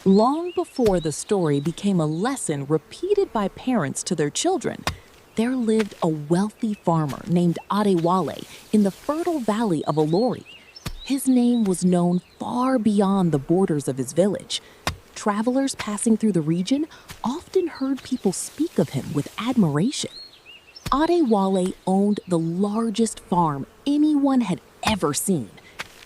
Long before the story became a lesson repeated by parents to their children, there lived a wealthy farmer named Adewale in the fertile valley of Olori. His name was known far beyond the borders of his village. Travelers passing through the region often heard people speak of him with admiration. Adewale owned the largest farm anyone had ever seen.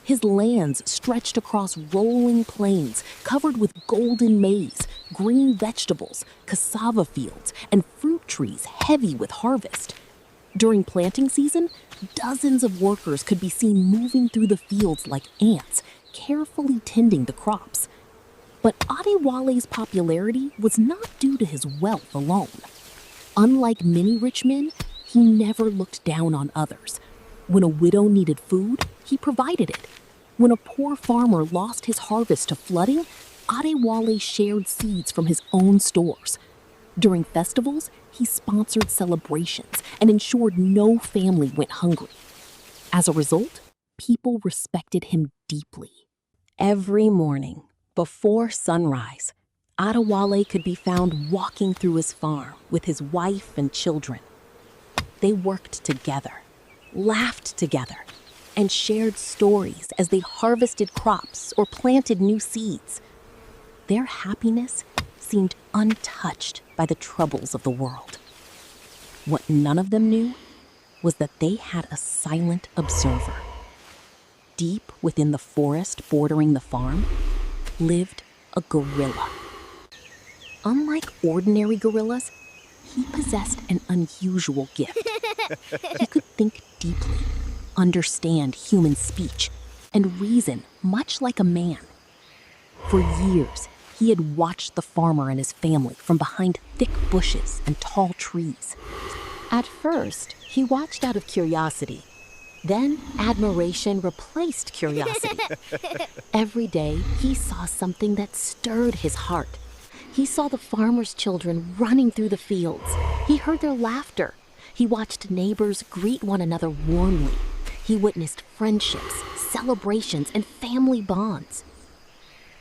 His lands stretched across rolling plains covered with golden maize, green vegetables, cassava fields, and fruit trees heavy with harvest. During planting season, dozens of workers could be seen moving through the fields like ants, carefully tending the crops. But Adewale's popularity was not due to his wealth alone. Unlike many rich men, he never looked down on others. When a widow needed food, he provided it. When a poor farmer lost his harvest to flooding, Adewale shared seeds from his own stores. During festivals, he sponsored celebrations and ensured no family went hungry. As a result, people respected him deeply. Every morning, before sunrise, Adewale could be found walking through his farm with his wife and children. They worked together, laughed together, and shared stories as they harvested crops or planted new seeds. Their happiness seemed untouched by the troubles of the world. What none of them knew was that they had a silent observer. Deep within the forest bordering the farm lived a gorilla. Unlike ordinary gorillas, he possessed an unusual gift. He could think deeply, understand human speech, and reason much like a man. For years, he had watched the farmer and his family from behind thick bushes and tall trees. At first, he watched out of curiosity. Then, admiration replaced curiosity. Every day, he saw something that stirred his heart. He saw the farmer's children running through the fields. He heard their laughter. He watched neighbors greet one another warmly. He witnessed friendships, celebrations, and family bonds.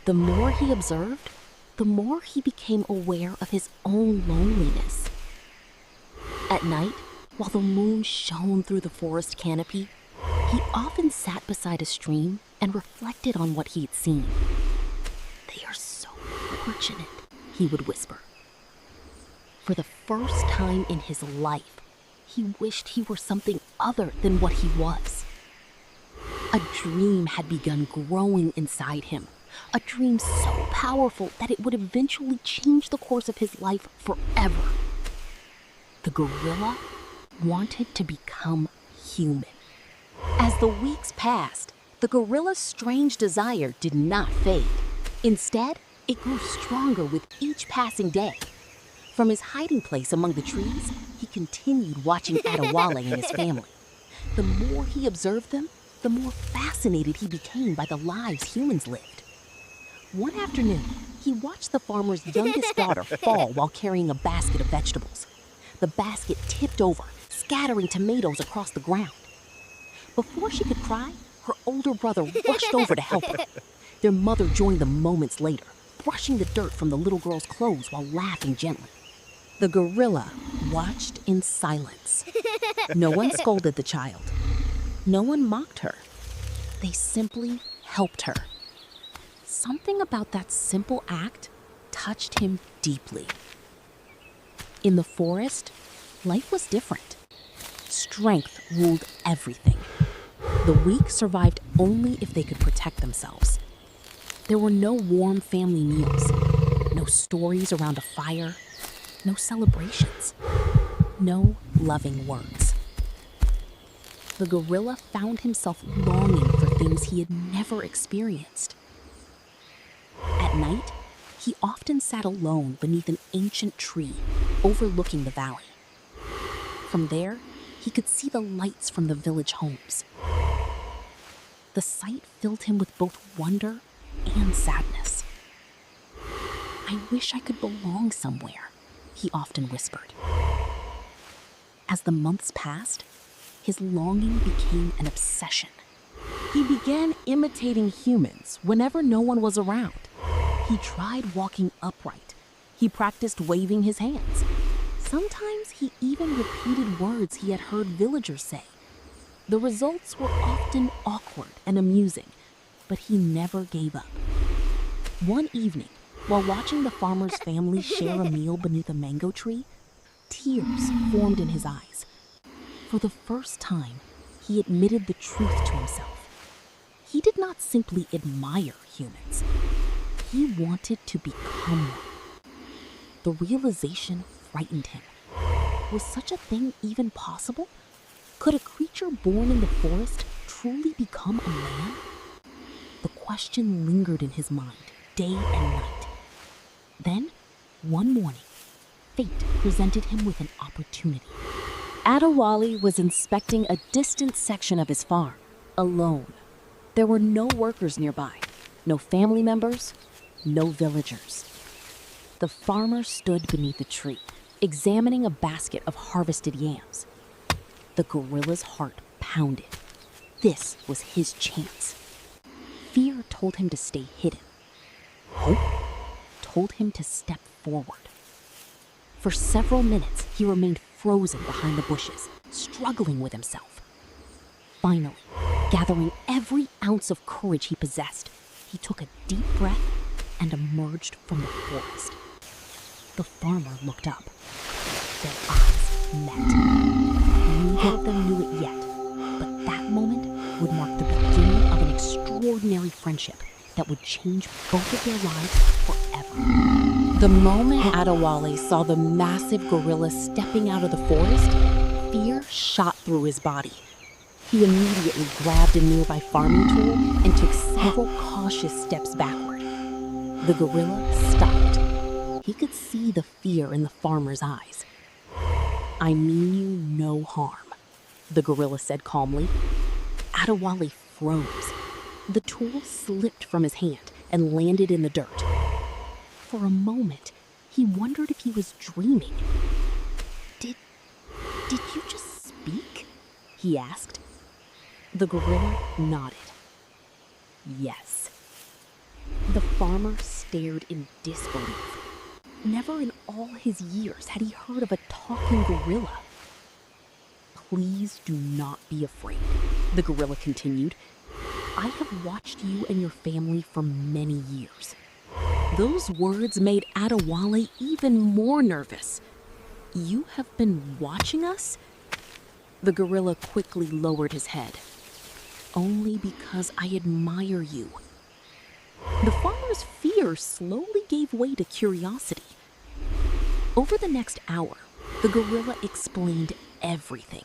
The more he observed, the more he became aware of his own loneliness. At night, while the moon shone through the forest canopy, he often sat beside a stream and reflected on what he had seen. "They are so fortunate," he would whisper. For the first time in his life, he wished he were something other than what he was. A dream had begun growing inside him, a dream so powerful that it would eventually change the course of his life forever. The gorilla wanted to become human. As the weeks passed, the gorilla's strange desire did not fade. Instead, it grew stronger with each passing day. From his hiding place among the trees, he continued watching Adewale and his family. The more he observed them, the more fascinated he became by the lives humans lived. One afternoon, he watched the farmer's youngest daughter fall while carrying a basket of vegetables. The basket tipped over, scattering tomatoes across the ground. Before she could cry, her older brother rushed over to help her. Their mother joined them moments later, brushing the dirt from the little girl's clothes while laughing gently. The gorilla watched in silence. No one scolded the child. No one mocked her. They simply helped her. Something about that simple act touched him deeply. In the forest, life was different. Strength ruled everything. The weak survived only if they could protect themselves. There were no warm family meals, no stories around a fire, no celebrations, no loving words. The gorilla found himself longing for things he had never experienced. At night, he often sat alone beneath an ancient tree overlooking the valley. From there, he could see the lights from the village homes. The sight filled him with both wonder and sadness. "I wish I could belong somewhere," he often whispered. As the months passed, his longing became an obsession. He began imitating humans whenever no one was around. He He tried walking upright. He practiced waving his hands. Sometimes he even repeated words he had heard villagers say. The results were often awkward and amusing, but he never gave up. One evening, while watching the farmer's family share a meal beneath a mango tree, tears formed in his eyes. For the first time, he admitted the truth to himself. He did not simply admire humans. He wanted to become one. The realization frightened him. Was such a thing even possible? Could a creature born in the forest truly become a man? The question lingered in his mind, day and night. Then, one morning, fate presented him with an opportunity. Adewale was inspecting a distant section of his farm, alone. There were no workers nearby, no family members, no villagers. The farmer stood beneath a tree, examining a basket of harvested yams. The gorilla's heart pounded. This was his chance. Fear told him to stay hidden. Hope told him to step forward. For several minutes, he remained frozen behind the bushes, struggling with himself. Finally, gathering every ounce of courage he possessed, he took a deep breath and emerged from the forest. The farmer looked up. Their eyes met. Neither of them knew it yet, but that moment would mark the beginning of an extraordinary friendship that would change both of their lives forever. The moment Adewale saw the massive gorilla stepping out of the forest, fear shot through his body. He immediately grabbed a nearby farming tool and took several cautious steps backward. The gorilla stopped. He could see the fear in the farmer's eyes. "I mean you no harm," the gorilla said calmly. Adewale froze. The tool slipped from his hand and landed in the dirt. For a moment, he wondered if he was dreaming. Did you just speak?" he asked. The gorilla nodded. Yes. The farmer stared in disbelief. Never in all his years had he heard of a talking gorilla. "Please do not be afraid," the gorilla continued. "I have watched you and your family for many years." Those words made Adewale even more nervous. "You have been watching us?" The gorilla quickly lowered his head. "Only because I admire you." The farmer's fear slowly gave way to curiosity. Over the next hour, the gorilla explained everything.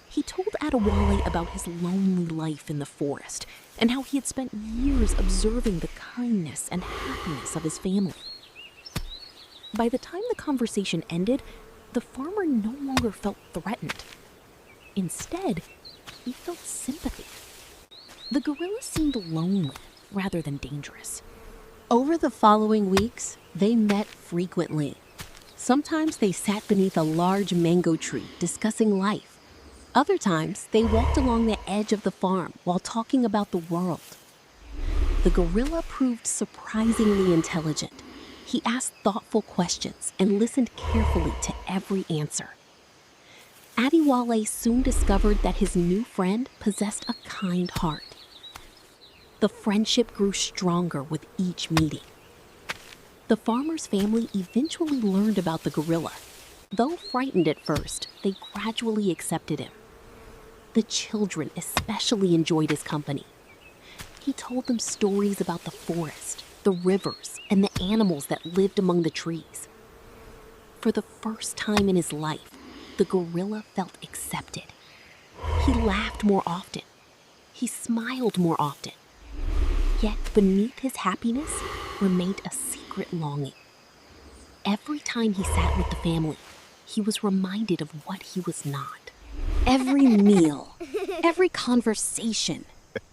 He told Adewale about his lonely life in the forest and how he had spent years observing the kindness and happiness of his family. By the time the conversation ended, the farmer no longer felt threatened. Instead, he felt sympathy. The gorilla seemed lonely rather than dangerous. Over the following weeks, they met frequently. Sometimes they sat beneath a large mango tree discussing life. Other times, they walked along the edge of the farm while talking about the world. The gorilla proved surprisingly intelligent. He asked thoughtful questions and listened carefully to every answer. Adewale soon discovered that his new friend possessed a kind heart. The friendship grew stronger with each meeting. The farmer's family eventually learned about the gorilla. Though frightened at first, they gradually accepted him. The children especially enjoyed his company. He told them stories about the forest, the rivers, and the animals that lived among the trees. For the first time in his life, the gorilla felt accepted. He laughed more often. He smiled more often. Yet beneath his happiness remained a secret longing. Every time he sat with the family, he was reminded of what he was not. Every meal, every conversation,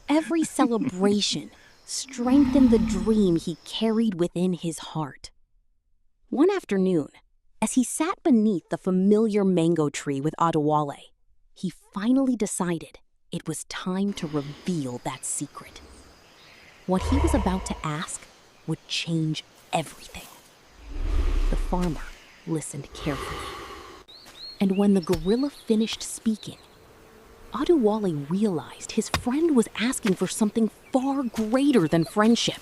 every celebration strengthened the dream he carried within his heart. One afternoon, as he sat beneath the familiar mango tree with Adewale, he finally decided it was time to reveal that secret. What he was about to ask would change everything. The farmer listened carefully. And when the gorilla finished speaking, Adewale realized his friend was asking for something far greater than friendship.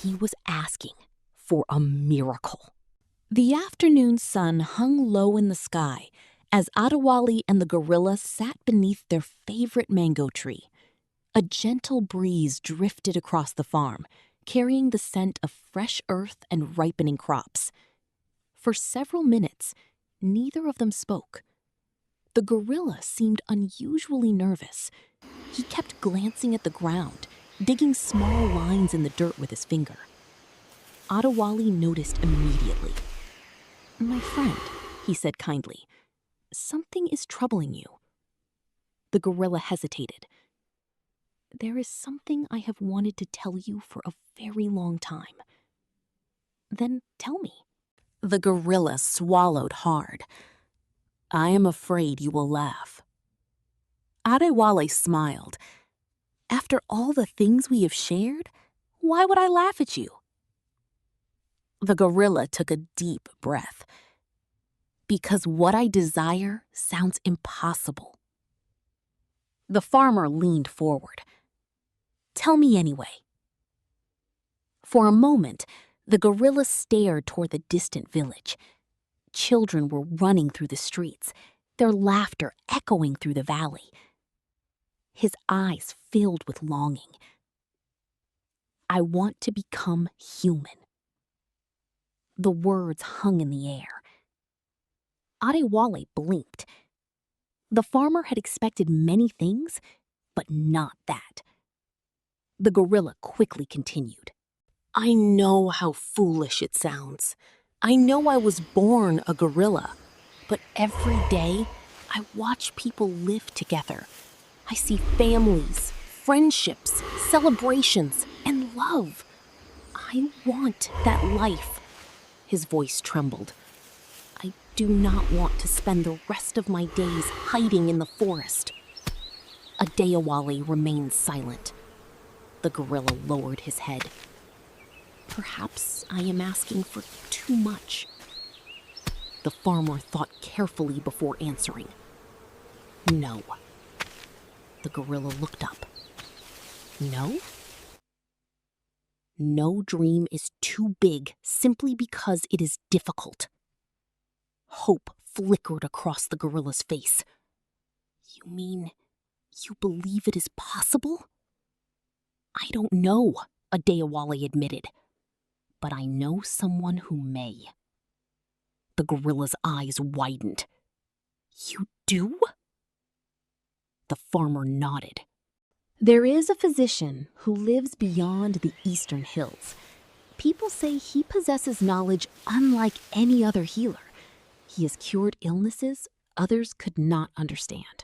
He was asking for a miracle. The afternoon sun hung low in the sky as Adewale and the gorilla sat beneath their favorite mango tree. A gentle breeze drifted across the farm, carrying the scent of fresh earth and ripening crops. For several minutes, neither of them spoke. The gorilla seemed unusually nervous. He kept glancing at the ground, digging small lines in the dirt with his finger. Adewale noticed immediately. "My friend," he said kindly, "something is troubling you." The gorilla hesitated. "There is something I have wanted to tell you for a very long time." "Then tell me." The gorilla swallowed hard. "I am afraid you will laugh." Adewale smiled. "After all the things we have shared, why would I laugh at you?" The gorilla took a deep breath. "Because what I desire sounds impossible." The farmer leaned forward. "Tell me anyway." For a moment, the gorilla stared toward the distant village. Children were running through the streets, their laughter echoing through the valley. His eyes filled with longing. "I want to become human." The words hung in the air. Adewale blinked. The farmer had expected many things, but not that. The gorilla quickly continued. "I know how foolish it sounds. I know I was born a gorilla, but every day I watch people live together. I see families, friendships, celebrations, and love. I want that life." His voice trembled. "I do not want to spend the rest of my days hiding in the forest." Adewale remained silent. The gorilla lowered his head. "Perhaps I am asking for too much." The farmer thought carefully before answering. "No." The gorilla looked up. "No?" "No dream is too big simply because it is difficult." Hope flickered across the gorilla's face. "You mean you believe it is possible?" "I don't know," Adewale admitted. "But I know someone who may." The gorilla's eyes widened. "You do?" The farmer nodded. "There is a physician who lives beyond the eastern hills. People say he possesses knowledge unlike any other healer. He has cured illnesses others could not understand."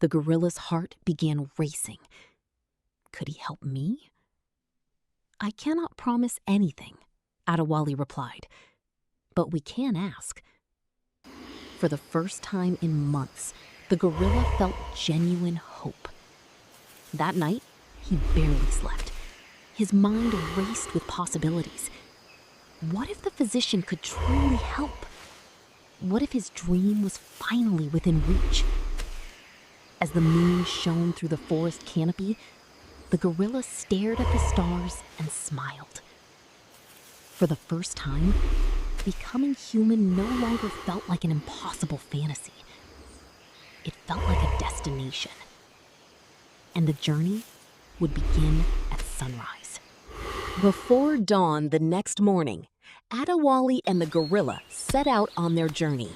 The gorilla's heart began racing. Could he help me? "I cannot promise anything," Adewale replied, "but we can ask." For the first time in months, the gorilla felt genuine hope. That night, he barely slept. His mind raced with possibilities. What if the physician could truly help? What if his dream was finally within reach? As the moon shone through the forest canopy, the gorilla stared at the stars and smiled. For the first time, becoming human no longer felt like an impossible fantasy. It felt like a destination. And the journey would begin at sunrise. Before dawn the next morning, Adewale and the gorilla set out on their journey.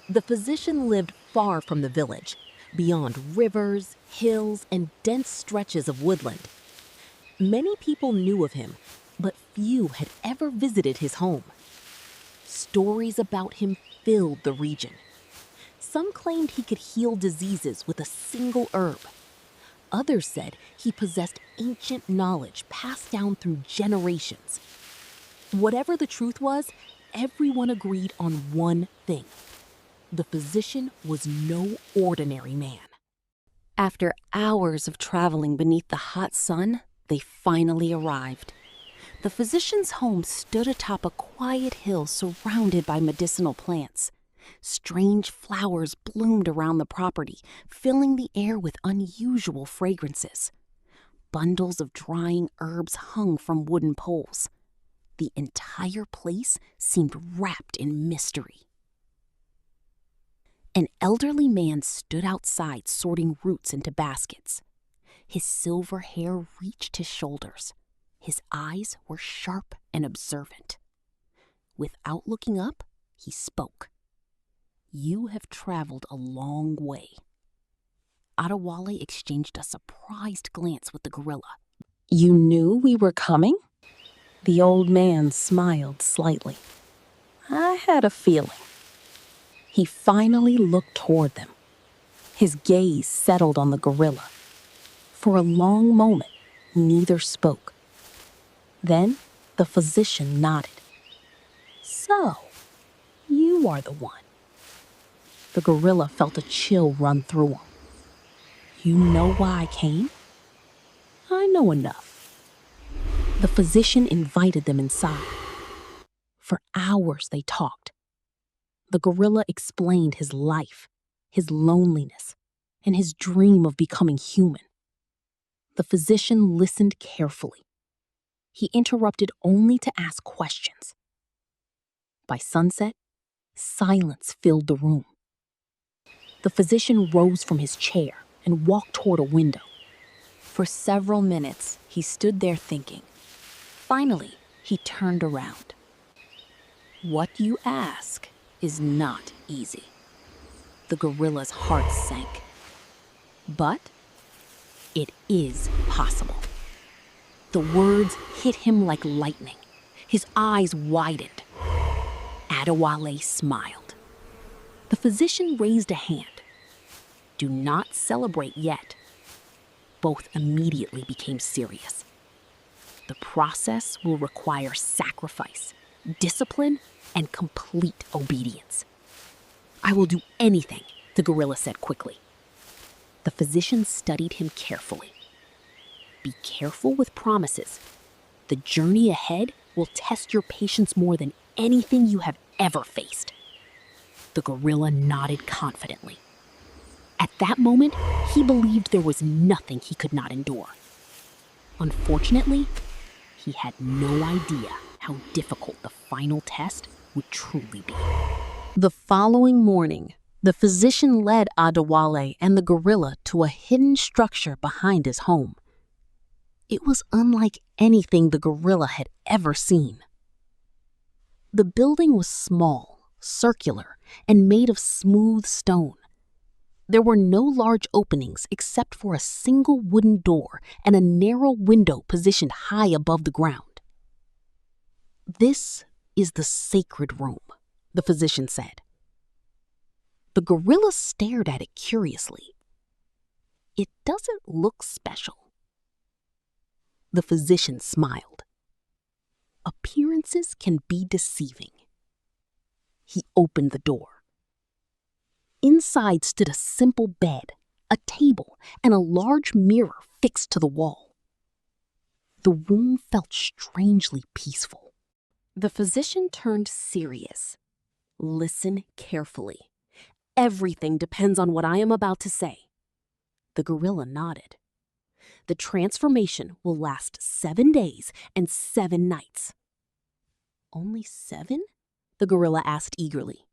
The physician lived far from the village, beyond rivers, hills, and dense stretches of woodland. Many people knew of him, but few had ever visited his home. Stories about him filled the region. Some claimed he could heal diseases with a single herb. Others said he possessed ancient knowledge passed down through generations. Whatever the truth was, everyone agreed on one thing. The physician was no ordinary man. After hours of traveling beneath the hot sun, They finally arrived. The physician's home stood atop a quiet hill surrounded by medicinal plants. Strange flowers bloomed around the property, filling the air with unusual fragrances. Bundles of drying herbs hung from wooden poles. The entire place seemed wrapped in mystery. An elderly man stood outside sorting roots into baskets. His silver hair reached his shoulders. His eyes were sharp and observant. Without looking up, he spoke. "You have traveled a long way." Adewale exchanged a surprised glance with the gorilla. "You knew we were coming?" The old man smiled slightly. "I had a feeling." He finally looked toward them. His gaze settled on the gorilla. For a long moment, neither spoke. Then the physician nodded. "So, you are the one." The gorilla felt a chill run through him. "You know why I came?" "I know enough." The physician invited them inside. For hours they talked. The gorilla explained his life, his loneliness, and his dream of becoming human. The physician listened carefully. He interrupted only to ask questions. By sunset, silence filled the room. The physician rose from his chair and walked toward a window. For several minutes, he stood there thinking. Finally, he turned around. "What you ask is not easy." The gorilla's heart sank. "But it is possible." The words hit him like lightning. His eyes widened. Adewale smiled. The physician raised a hand. "Do not celebrate yet." Both immediately became serious. The process will require sacrifice, discipline, and complete obedience. "I will do anything," the gorilla said quickly. The physician studied him carefully. "Be careful with promises. The journey ahead will test your patience more than anything you have ever faced." The gorilla nodded confidently. At that moment, he believed there was nothing he could not endure. Unfortunately, he had no idea how difficult the final test would truly be. The following morning, the physician led Adewale and the gorilla to a hidden structure behind his home. It was unlike anything the gorilla had ever seen. The building was small, circular, and made of smooth stone. There were no large openings except for a single wooden door and a narrow window positioned high above the ground. "This is the sacred room," the physician said. The gorilla stared at it curiously. "It doesn't look special." The physician smiled. "Appearances can be deceiving." He opened the door. Inside stood a simple bed, a table, and a large mirror fixed to the wall. The room felt strangely peaceful. The physician turned serious. "Listen carefully. Everything depends on what I am about to say." The gorilla nodded. "The transformation will last 7 days and 7 nights." "Only 7?" the gorilla asked eagerly.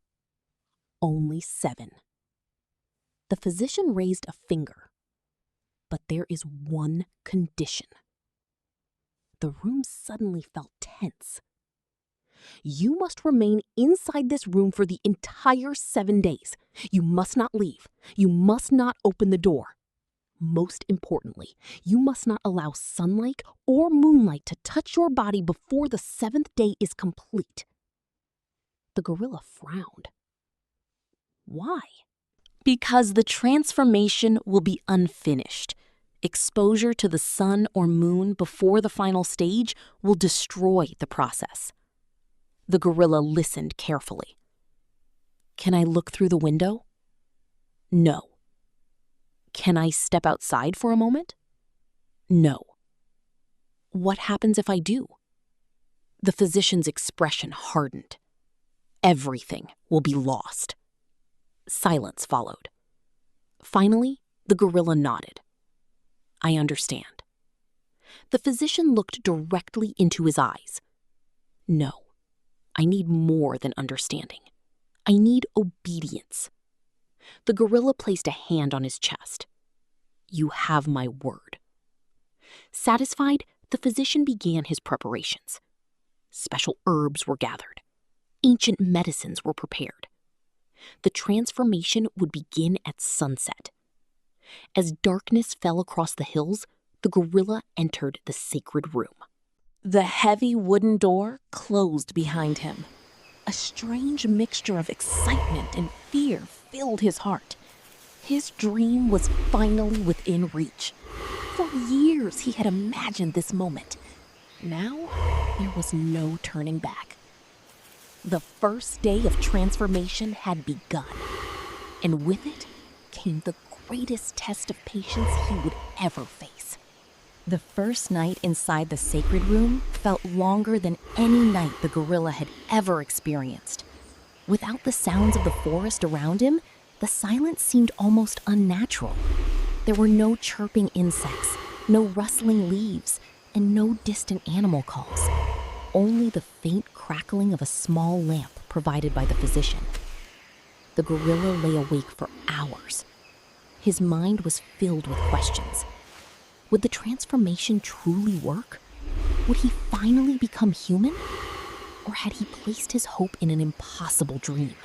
"Only 7." The physician raised a finger. "But there is one condition." The room suddenly felt tense. "You must remain inside this room for the entire 7 days. You must not leave. You must not open the door. Most importantly, you must not allow sunlight or moonlight to touch your body before the 7th day is complete." The gorilla frowned. "Why?" "Because the transformation will be unfinished. Exposure to the sun or moon before the final stage will destroy the process." The gorilla listened carefully. "Can I look through the window?" "No." "Can I step outside for a moment?" "No." What happens if I do? The physician's expression hardened. Everything will be lost. Silence followed. Finally, the gorilla nodded. I understand. The physician looked directly into his eyes. No, I need more than understanding. I need obedience. The gorilla placed a hand on his chest. You have my word. Satisfied, the physician began his preparations. Special herbs were gathered. Ancient medicines were prepared. The transformation would begin at sunset. As darkness fell across the hills, the gorilla entered the sacred room. The heavy wooden door closed behind him. A strange mixture of excitement and fear filled his heart. His dream was finally within reach. For years he had imagined this moment. Now there was no turning back. The first day of transformation had begun, and with it came the greatest test of patience he would ever face. The first night inside the sacred room felt longer than any night the gorilla had ever experienced. Without the sounds of the forest around him, the silence seemed almost unnatural. There were no chirping insects, no rustling leaves, and no distant animal calls. Only the faint crackling of a small lamp provided by the physician. The gorilla lay awake for hours. His mind was filled with questions. Would the transformation truly work? Would he finally become human? Or had he placed his hope in an impossible dream?